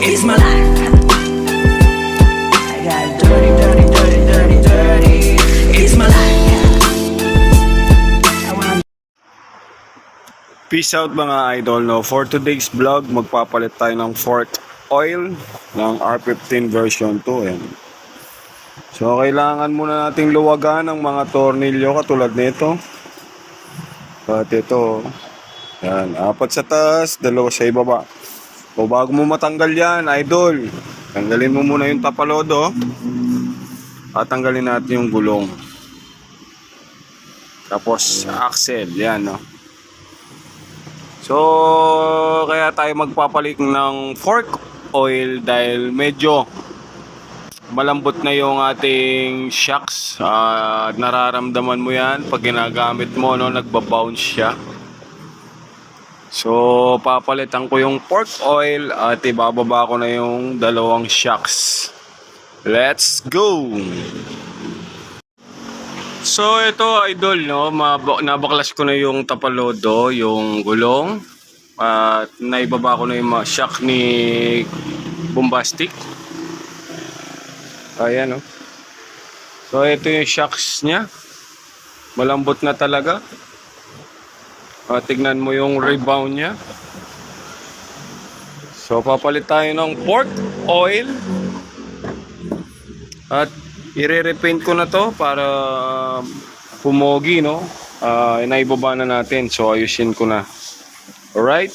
It's my life. I got dirty, dirty, dirty, dirty, dirty. It's my life. Peace out mga idol, no? For today's vlog, magpapalit tayo ng fork oil ng R15 version 2. Yan. So, kailangan muna nating luwagan ng mga tornilyo katulad nito. At ito, yan, 4 sa taas, 2 sa ibaba. So, bago mo matanggal yan, idol, tanggalin mo muna yung tapalodo at tanggalin natin yung gulong. Tapos, axle, yan, no? So, kaya tayo magpapalit ng fork oil dahil medyo malambot na yung ating shocks. Nararamdaman mo yan pag ginagamit mo, no? Nagbabounce siya. So, papalitan ko yung fork oil at ibababa ko na yung 2 shocks. Let's go! So ito idol, no, nabaklas ko na yung tapalodo, yung gulong, at naibaba ko na yung shock ni Bombastic. Ayan, no. So ito yung shocks niya, malambot na talaga. Tignan mo yung rebound niya. So papalit tayo ng fork oil at i-repaint ko na to para pumogi, no? Naibaba na natin, so ayusin ko na. Alright?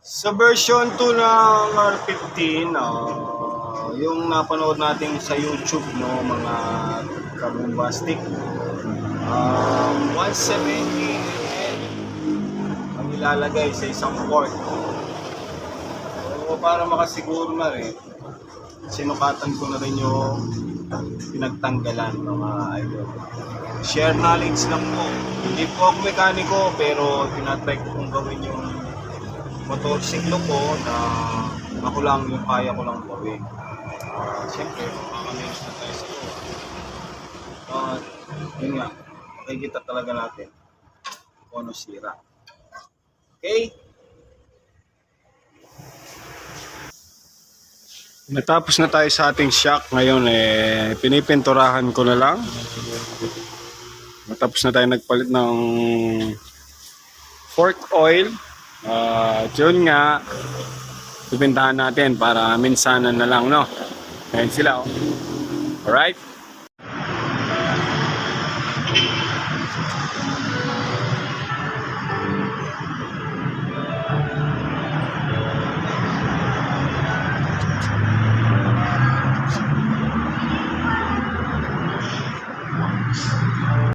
Sa version 2 ng R15, yung napanood natin sa YouTube, no, mga kabombastic, 170 ang ilalagay sa isang fork. So, para makasiguro na rin, sinukatan ko na rin yung pinagtanggalan ng mga idol. Share knowledge lang po. Hindi po ako mekaniko, pero tinatry ko kung gawin yung motorsiklo ko na ako lang yung kaya ko lang gawin. Siyempre, makakamiss na tayo sa ito. Yun nga, makikita talaga natin kung ano sira. Okay? Natapos na tayo sa ating shock. Ngayon, pinipinturahan ko na lang. Natapos na tayo nagpalit ng fork oil. Yun nga, pipintahan natin para minsanan na lang, no? Ayan sila, oh. Alright?